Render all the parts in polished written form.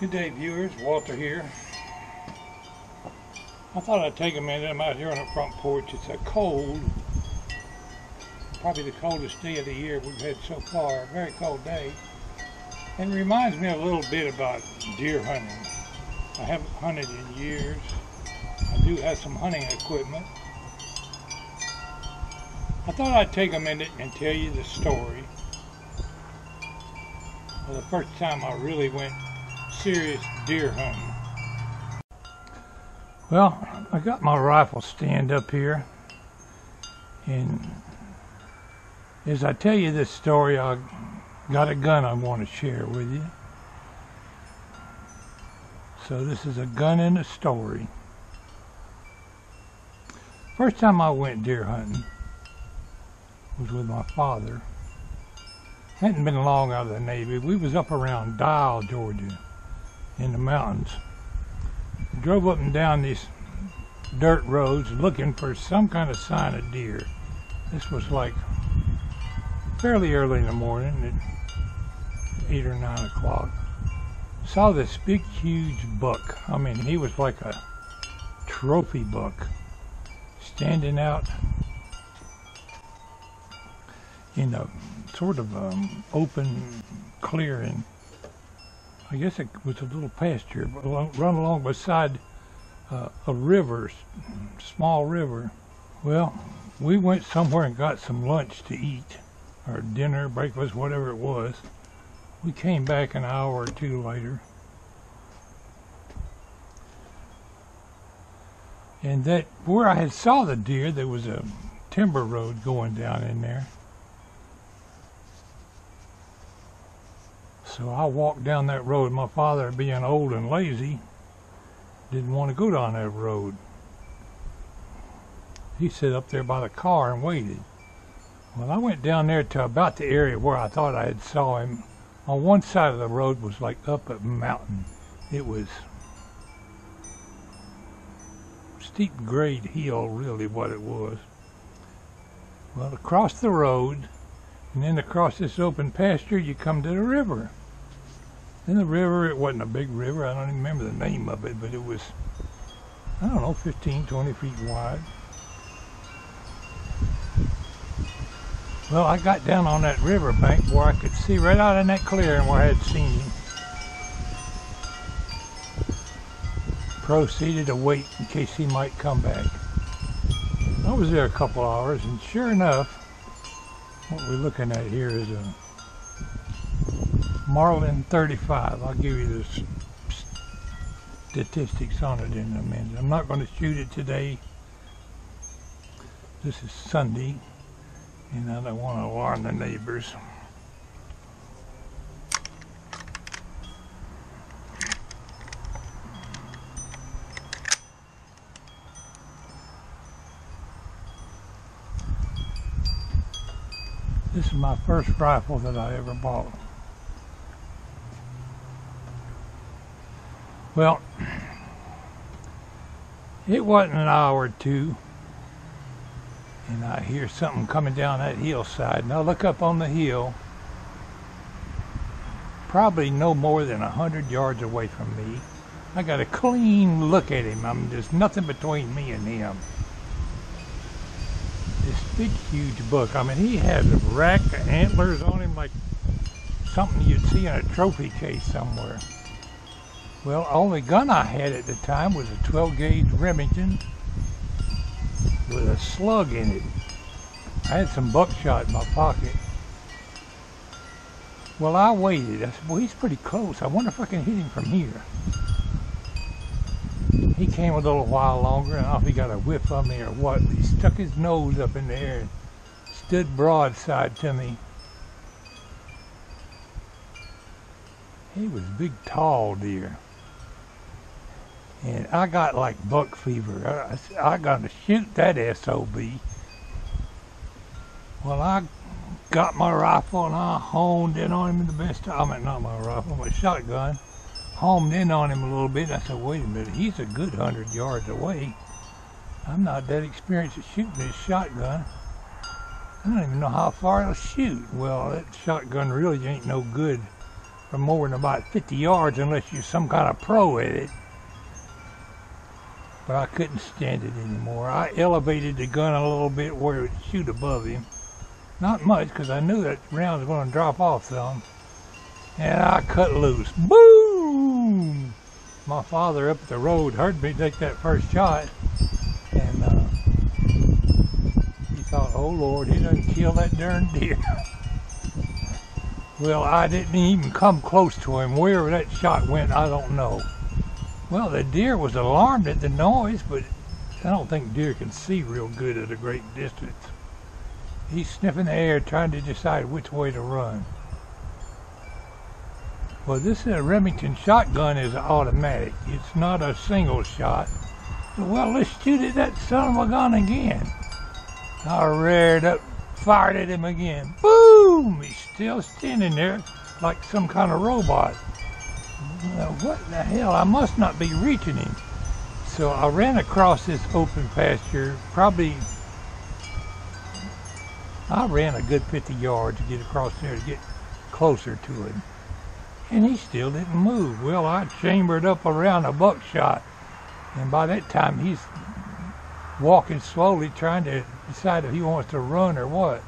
Good day, viewers. Walter here. I thought I'd take a minute. I'm out here on the front porch. It's a cold, probably the coldest day of the year we've had so far. A very cold day. And it reminds me a little bit about deer hunting. I haven't hunted in years. I do have some hunting equipment. I thought I'd take a minute and tell you the story of the first time I really went serious deer hunting. Well, I got my rifle stand up here, and as I tell you this story, I got a gun I want to share with you. So this is a gun and a story. First time I went deer hunting was with my father. Hadn't been long out of the Navy. We was up around Dial, Georgia, in the mountains. We drove up and down these dirt roads looking for some kind of sign of deer. This was like fairly early in the morning at 8 or 9 o'clock. Saw this big huge buck. I mean, he was like a trophy buck standing out in a sort of open clearing. I guess it was a little pasture, but run along beside a river, small river. Well, we went somewhere and got some lunch to eat, or dinner, breakfast, whatever it was. We came back an hour or two later, and that where I had saw the deer, there was a timber road going down in there. So I walked down that road. My father, being old and lazy, didn't want to go down that road. He sat up there by the car and waited. Well, I went down there to about the area where I thought I had saw him. On one side of the road was like up a mountain. It was steep grade hill, really, what it was. Well, across the road, and then across this open pasture, you come to the river. In the river, it wasn't a big river. I don't even remember the name of it, but it was, I don't know, 15, 20 feet wide. Well, I got down on that river bank where I could see right out in that clearing where I had seen him. Proceeded to wait in case he might come back. I was there a couple hours, and sure enough, what we're looking at here is a Marlin 35. I'll give you the statistics on it in a minute. I'm not going to shoot it today. This is Sunday, and I don't want to alarm the neighbors. This is my first rifle that I ever bought. Well, it wasn't an hour or two, and I hear something coming down that hillside, and I look up on the hill, probably no more than 100 yards away from me. I got a clean look at him. There's nothing between me and him. This big huge buck. I mean, he had a rack of antlers on him like something you'd see in a trophy case somewhere. Well, the only gun I had at the time was a 12 gauge Remington with a slug in it. I had some buckshot in my pocket. Well, I waited. I said, well, he's pretty close. I wonder if I can hit him from here. He came a little while longer, and I don't know if he got a whiff of me or what. He stuck his nose up in the air and stood broadside to me. He was a big, tall deer. And I got like buck fever. I got to shoot that SOB. Well, I got my rifle and I homed in on him in the best time. I mean, not my rifle, my shotgun. Homed in on him a little bit, and I said, wait a minute, he's a good 100 yards away. I'm not that experienced at shooting this shotgun. I don't even know how far it'll shoot. Well, that shotgun really ain't no good for more than about 50 yards unless you're some kind of pro at it. But I couldn't stand it anymore. I elevated the gun a little bit where it would shoot above him. Not much, because I knew that round was going to drop off some. And I cut loose. Boom! My father up the road heard me take that first shot. And he thought, oh Lord, he done killed that darn deer. Well, I didn't even come close to him. Where that shot went, I don't know. Well, the deer was alarmed at the noise, but I don't think deer can see real good at a great distance. He's sniffing the air, trying to decide which way to run. Well, this Remington shotgun is automatic. It's not a single shot. So, well, let's shoot at that son of a gun again. I reared up, fired at him again. Boom! He's still standing there like some kind of robot. Well, what the hell? I must not be reaching him. So I ran across this open pasture. I ran a good 50 yards to get across there to get closer to him. And he still didn't move. Well, I chambered up around a buckshot. And by that time, he's walking slowly, trying to decide if he wants to run or what.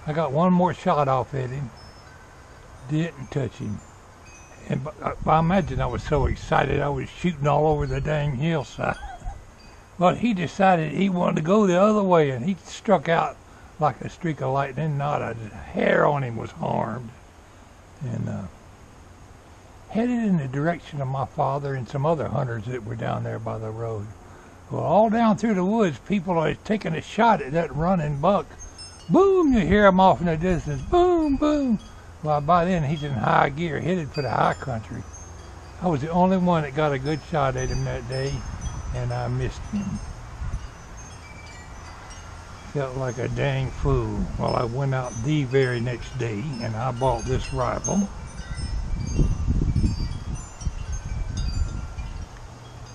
I got one more shot off at him. Didn't touch him. And I imagine I was so excited I was shooting all over the dang hillside. But he decided he wanted to go the other way, and he struck out like a streak of lightning. Not a hair on him was harmed. And headed in the direction of my father and some other hunters that were down there by the road. Well, all down through the woods, people are taking a shot at that running buck. Boom, you hear him off in the distance. Boom, boom. Well, by then he's in high gear, headed for the high country. I was the only one that got a good shot at him that day, and I missed him. Felt like a dang fool. Well, I went out the very next day, and I bought this rifle.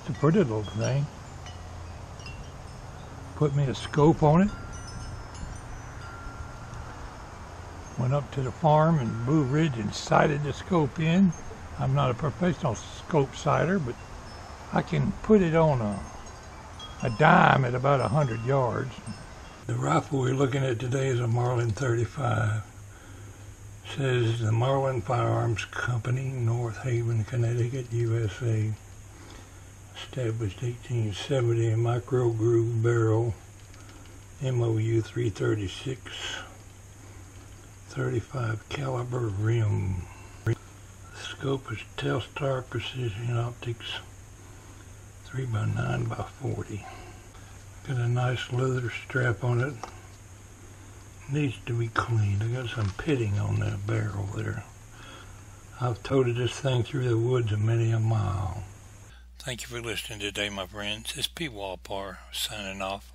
It's a pretty little thing. Put me a scope on it. Went up to the farm in Blue Ridge and sighted the scope in. I'm not a professional scope sighter, but I can put it on a dime at about 100 yards. The rifle we're looking at today is a Marlin 35. It says the Marlin Firearms Company, North Haven, Connecticut, USA. Established 1870, micro groove barrel, MOU 336. 35 caliber rim. The scope is Telstar Precision Optics 3x9x40. Got a nice leather strap on it. Needs to be cleaned. I got some pitting on that barrel there. I've toted this thing through the woods a many a mile. Thank you for listening today, my friends. It's Pwalpar signing off.